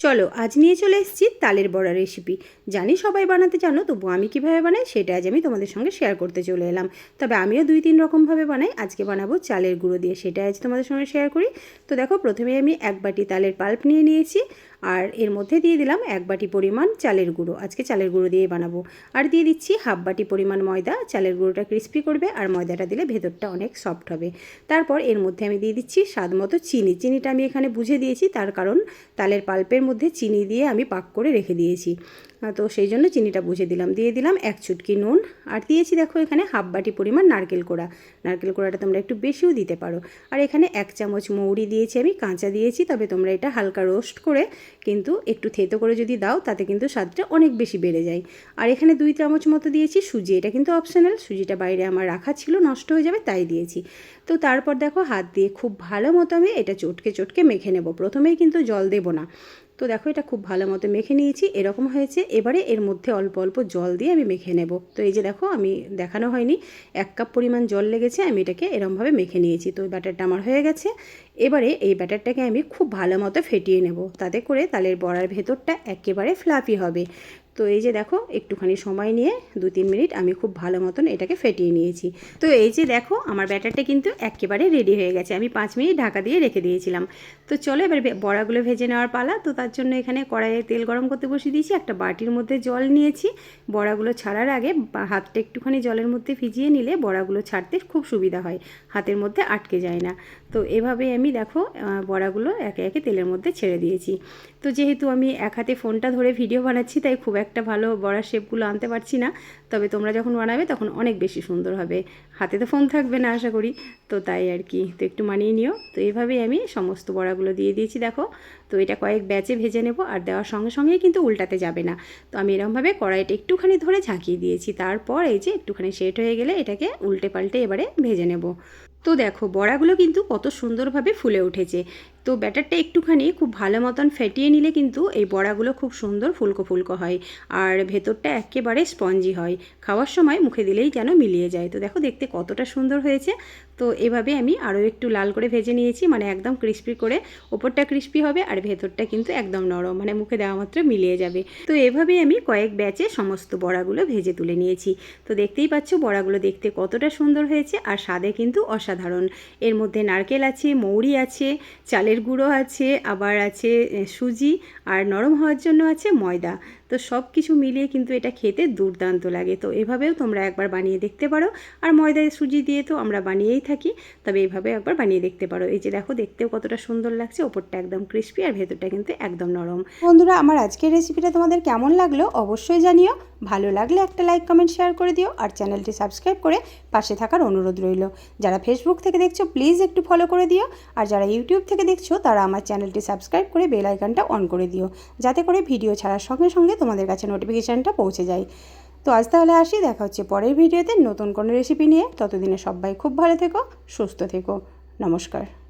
চলো আজ নিয়ে চলে এসেছি তালের বড়া রেসিপি। জানি সবাই বানাতে জানো, তবু আমি কীভাবে বানাই সেটা আজ আমি তোমাদের সঙ্গে শেয়ার করতে চলে এলাম। তবে আমিও 2-3 রকমভাবে বানাই, আজকে বানাবো চালের গুঁড়ো দিয়ে, সেটা আজ তোমাদের সঙ্গে শেয়ার করি। তো দেখো, প্রথমে আমি 1 বাটি তালের পাল্প নিয়ে নিয়েছি, আর এর মধ্যে দিয়ে দিলাম 1 বাটি পরিমাণ চালের গুঁড়ো, আজকে চালের গুঁড়ো দিয়ে বানাবো। আর দিয়ে দিচ্ছি 1/2 বাটি পরিমাণ ময়দা, চালের গুঁড়োটা ক্রিস্পি করবে আর ময়দাটা দিলে ভেতরটা অনেক সফট হবে। তারপর এর মধ্যে আমি দিয়ে দিচ্ছি স্বাদ মতো চিনি। চিনিটা আমি এখানে বুঝে দিয়েছি, তার কারণ তালের পাল্পের মধ্যে চিনি দিয়ে আমি পাক করে রেখে দিয়েছি, তো সেই জন্য চিনিটা বুঝে দিলাম। দিয়ে দিলাম 1 চুটকি নুন, আর দিয়েছি দেখো এখানে 1/2 বাটি পরিমাণ নারকেল কোড়া। নারকেল কোড়াটা তোমরা একটু বেশিও দিতে পারো। আর এখানে 1 চামচ মৌরি দিয়েছি, আমি কাঁচা দিয়েছি, তবে তোমরা এটা হালকা রোস্ট করে কিন্তু একটু থেতো করে যদি দাও তাতে কিন্তু স্বাদটা অনেক বেশি বেড়ে যায়। আর এখানে 2 চামচ মতো দিয়েছি সুজি, এটা কিন্তু অপশনাল, সুজিটা বাইরে আমার রাখা ছিল, নষ্ট হয়ে যাবে তাই দিয়েছি। তো তারপর দেখো হাত দিয়ে খুব ভালো মতো আমি এটা চটকে চটকে মেখে নেব, প্রথমেই কিন্তু জল দেব না। তো দেখো এটা খুব ভালো মতো মেখে নিয়েছি, এরকম হয়েছে। এবারে এর মধ্যে অল্প অল্প জল দিয়ে আমি মেখে নেব। তো এই যে দেখো, আমি দেখানো হয়নি, 1 কাপ পরিমাণ জল লেগেছে, আমি এটাকে এরকমভাবে মেখে নিয়েছি। তো ব্যাটারটা আমার হয়ে গেছে। এবারে এই ব্যাটারটাকে আমি খুব ভালো মতো ফেটিয়ে নেব, তাতে করে তালের বড়ার ভেতরটা একেবারে ফ্লাফি হবে। তো এই যে দেখো, একটুখানি সময় নিয়ে 2-3 মিনিট আমি খুব ভালো মতন এটাকে ফেটিয়ে নিয়েছি। তো এই যে দেখো, আমার ব্যাটারটা কিন্তু একেবারে রেডি হয়ে গেছে, আমি 5 মিনিট ঢাকা দিয়ে রেখে দিয়েছিলাম। তো চলো এবার বড়াগুলো ভেজে নেওয়ার পালা। তো তার জন্য এখানে কড়াইয়ে তেল গরম করতে বসিয়ে দিয়েছি, একটা বাটির মধ্যে জল নিয়েছি। বড়াগুলো ছাড়ার আগে হাতটা একটুখানি জলের মধ্যে ভিজিয়ে নিলে বড়াগুলো ছাড়তে খুব সুবিধা হয়, হাতের মধ্যে আটকে যায় না। তো এভাবে আমি দেখো বড়াগুলো একে একে তেলের মধ্যে ছেড়ে দিয়েছি। তো যেহেতু আমি এক হাতে ফোনটা ধরে ভিডিও বানাচ্ছি, তাই খুব একটা ভালো বড়ার শেপগুলো আনতে পারছি না, তবে তোমরা যখন বানাবে তখন অনেক বেশি সুন্দর হবে। হাতে তো ফোন থাকবে না আশা করি, তো তাই আর কি, তো একটু মানিয়ে নিও। তো এইভাবেই আমি সমস্ত বড়াগুলো দিয়ে দিয়েছি দেখো। তো এটা কয়েক ব্যাচে ভেজে নেব, আর দেওয়ার সঙ্গে সঙ্গেই কিন্তু উল্টাতে যাবে না। তো আমি এরকমভাবে কড়াইটা একটুখানি ধরে ঝাঁকিয়ে দিয়েছি, তারপর এই যে একটুখানি সেট হয়ে গেলে এটাকে উল্টে পাল্টে এবারে ভেজে নেব। তো দেখো বড়াগুলো কিন্তু কত সুন্দরভাবে ফুলে উঠেছে। তো ব্যাটারটা একটুখানি খুব ভালো মতন ফেটিয়ে নিলে কিন্তু এই বড়াগুলো খুব সুন্দর ফুলকো ফুলকো হয়, আর ভেতরটা একেবারে স্পঞ্জি হয়, খাওয়ার সময় মুখে দিলেই যেন মিলিয়ে যায়। তো দেখো দেখতে কতটা সুন্দর হয়েছে। তো এভাবে আমি আরও একটু লাল করে ভেজে নিয়েছি, মানে একদম ক্রিস্পি করে, ওপরটা ক্রিস্পি হবে আর ভেতরটা কিন্তু একদম নরম, মানে মুখে দেওয়া মাত্র মিলিয়ে যাবে। তো এভাবেই আমি কয়েক ব্যাচে সমস্ত বড়াগুলো ভেজে তুলে নিয়েছি। তো দেখতেই পাচ্ছ বড়াগুলো দেখতে কতটা সুন্দর হয়েছে, আর স্বাদে কিন্তু অসাধারণ। এর মধ্যে নারকেল আছে, মৌরি আছে, চালের গুঁড়ো আছে, আবার আছে সুজি, আর নরম হওয়ার জন্য আছে ময়দা। তো সব কিছু মিলিয়ে কিন্তু এটা খেতে দুর্দান্ত লাগে। তো এভাবেও তোমরা একবার বানিয়ে দেখতে পারো, আর ময়দা সুজি দিয়ে তো আমরা বানিয়েই থাকি, তবে এইভাবে একবার বানিয়ে দেখতে পারো। এই যে দেখো দেখতেও কতটা সুন্দর লাগছে, ওপরটা একদম ক্রিস্পি আর ভেতরটা কিন্তু একদম নরম। বন্ধুরা, আমার আজকের রেসিপিটা তোমাদের কেমন লাগলো অবশ্যই জানিও। ভালো লাগলে একটা লাইক কমেন্ট শেয়ার করে দিও, আর চ্যানেলটি সাবস্ক্রাইব করে পাশে থাকার অনুরোধ রইল। যারা ফেসবুক থেকে দেখছো প্লিজ একটু ফলো করে দিও, আর যারা ইউটিউব থেকে দেখছো তারা আমার চ্যানেলটি সাবস্ক্রাইব করে বেল আইকনটা অন করে দিও, যাতে করে ভিডিও ছাড়ার সঙ্গে সঙ্গে তোমাদের কাছে নোটিফিকেশানটা পৌঁছে যায়। তো আজ তাহলে আসি, দেখা হচ্ছে পরের ভিডিওতে নতুন কোনো রেসিপি নিয়ে। ততদিনে সবাই খুব ভালো থেকো, সুস্থ থেকো। নমস্কার।